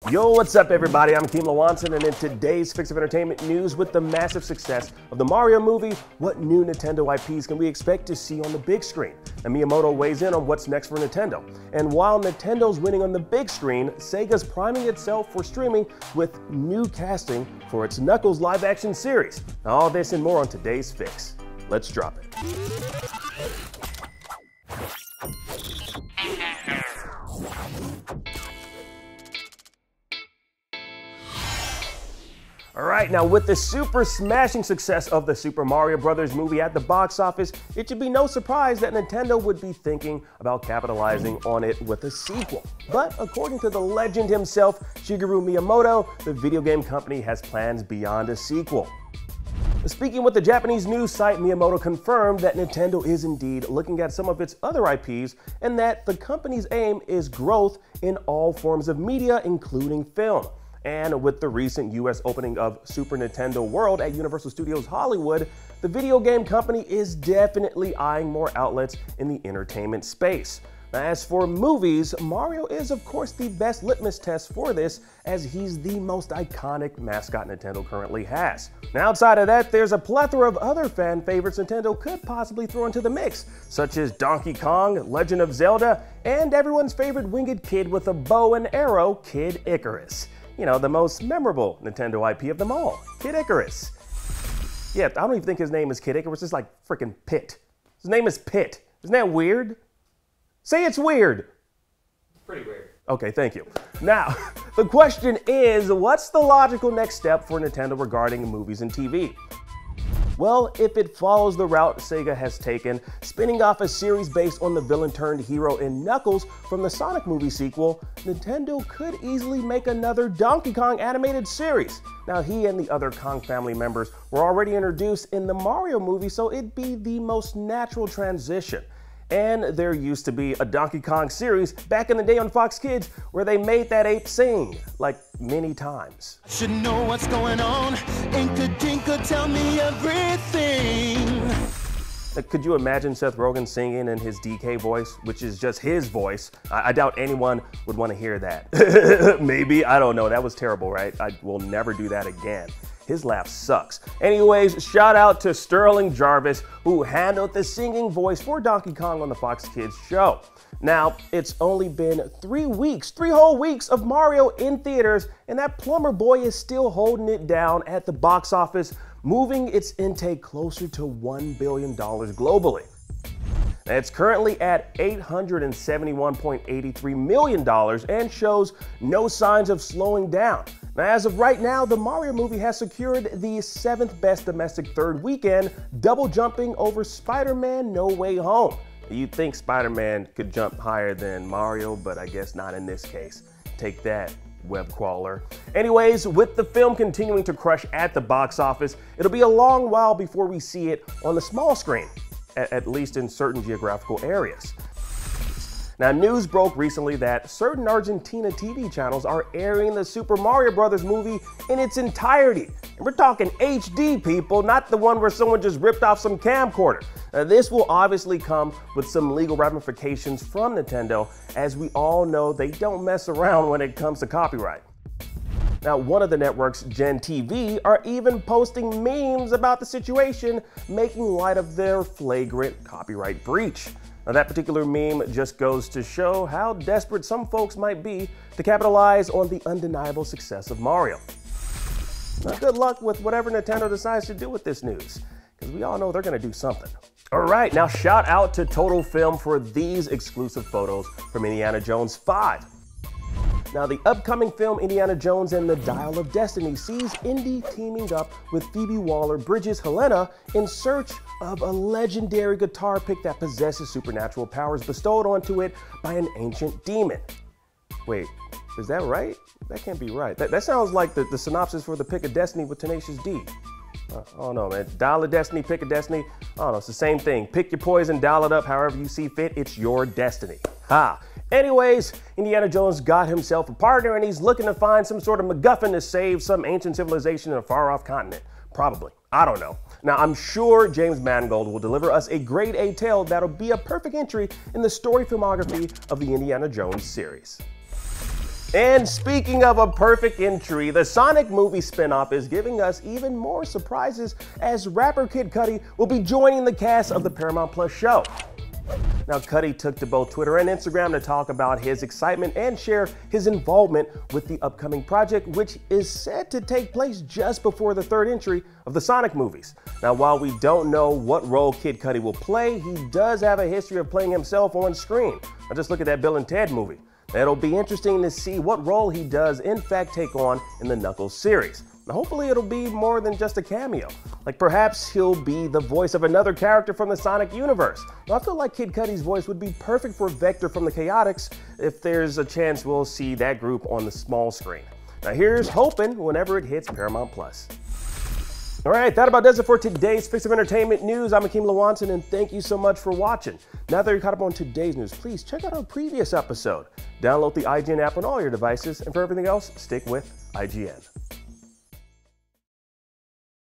Yo, what's up everybody? I'm Keem Lawanson, and in today's Fix of Entertainment news, with the massive success of the Mario movie, what new Nintendo IPs can we expect to see on the big screen? And Miyamoto weighs in on what's next for Nintendo. And while Nintendo's winning on the big screen, Sega's priming itself for streaming with new casting for its Knuckles live-action series. All this and more on today's Fix. Let's drop it. Alright, now with the super smashing success of the Super Mario Bros. Movie at the box office, it should be no surprise that Nintendo would be thinking about capitalizing on it with a sequel. But according to the legend himself, Shigeru Miyamoto, the video game company has plans beyond a sequel. Speaking with the Japanese news site, Miyamoto confirmed that Nintendo is indeed looking at some of its other IPs and that the company's aim is growth in all forms of media, including film. And with the recent US opening of Super Nintendo World at Universal Studios Hollywood, the video game company is definitely eyeing more outlets in the entertainment space. Now, as for movies, Mario is of course the best litmus test for this, as he's the most iconic mascot Nintendo currently has. Now, outside of that, there's a plethora of other fan favorites Nintendo could possibly throw into the mix, such as Donkey Kong, Legend of Zelda, and everyone's favorite winged kid with a bow and arrow, Kid Icarus. You know, the most memorable Nintendo IP of them all, Kid Icarus. Yeah, I don't even think his name is Kid Icarus, it's like freaking Pit. His name is Pit. Isn't that weird? Say it's weird. Pretty weird. Okay, thank you. Now, the question is, what's the logical next step for Nintendo regarding movies and TV? Well, if it follows the route Sega has taken, spinning off a series based on the villain turned hero in Knuckles from the Sonic movie sequel, Nintendo could easily make another Donkey Kong animated series. Now, he and the other Kong family members were already introduced in the Mario movie, so it'd be the most natural transition. And there used to be a Donkey Kong series back in the day on Fox Kids where they made that ape sing, like many times. Should know what's going on. Inka Dinka, tell me everything. Could you imagine Seth Rogen singing in his DK voice, which is just his voice? I doubt anyone would want to hear that. Maybe, I don't know. That was terrible, right? I will never do that again. His laugh sucks. Anyways, shout out to Sterling Jarvis, who handled the singing voice for Donkey Kong on the Fox Kids show. Now, it's only been 3 weeks, 3 whole weeks of Mario in theaters, and that plumber boy is still holding it down at the box office, moving its intake closer to $1 billion globally. It's currently at $871.83 million and shows no signs of slowing down. Now, as of right now, the Mario movie has secured the 7th best domestic third weekend, double jumping over Spider-Man No Way Home. You'd think Spider-Man could jump higher than Mario, but I guess not in this case. Take that, web crawler. Anyways, with the film continuing to crush at the box office, it'll be a long while before we see it on the small screen, at least in certain geographical areas. Now, news broke recently that certain Argentina TV channels are airing the Super Mario Bros. Movie in its entirety. And we're talking HD, people, not the one where someone just ripped off some camcorder. Now, this will obviously come with some legal ramifications from Nintendo, as we all know they don't mess around when it comes to copyright. Now, one of the networks, Gen TV, are even posting memes about the situation, making light of their flagrant copyright breach. Now, that particular meme just goes to show how desperate some folks might be to capitalize on the undeniable success of Mario. Now, good luck with whatever Nintendo decides to do with this news, because we all know they're going to do something. All right, now shout out to Total Film for these exclusive photos from Indiana Jones 5. Now, the upcoming film Indiana Jones and the Dial of Destiny sees Indy teaming up with Phoebe Waller-Bridges' Helena in search of a legendary guitar pick that possesses supernatural powers bestowed onto it by an ancient demon. Wait, is that right? That can't be right. That sounds like the synopsis for the Pick of Destiny with Tenacious D. I don't know, man. Dial of Destiny, Pick of Destiny. I don't know, it's the same thing. Pick your poison, dial it up however you see fit. It's your destiny. Ha! Anyways, Indiana Jones got himself a partner and he's looking to find some sort of MacGuffin to save some ancient civilization in a far-off continent. Probably. I don't know. Now, I'm sure James Mangold will deliver us a grade A tale that'll be a perfect entry in the story filmography of the Indiana Jones series. And speaking of a perfect entry, the Sonic movie spinoff is giving us even more surprises as rapper Kid Cudi will be joining the cast of the Paramount Plus show. Now, Cudi took to both Twitter and Instagram to talk about his excitement and share his involvement with the upcoming project, which is said to take place just before the third entry of the Sonic movies. Now, while we don't know what role Kid Cudi will play, he does have a history of playing himself on screen. Now, just look at that Bill and Ted movie. It'll be interesting to see what role he does in fact take on in the Knuckles series. Now, hopefully it'll be more than just a cameo. Like perhaps he'll be the voice of another character from the Sonic universe. Now, I feel like Kid Cudi's voice would be perfect for Vector from the Chaotix if there's a chance we'll see that group on the small screen. Now here's hoping whenever it hits Paramount Plus. Alright, that about does it for today's Fix of Entertainment News. I'm Akeem Lawanson and thank you so much for watching. Now that you're caught up on today's news, please check out our previous episode. Download the IGN app on all your devices, and for everything else, stick with IGN.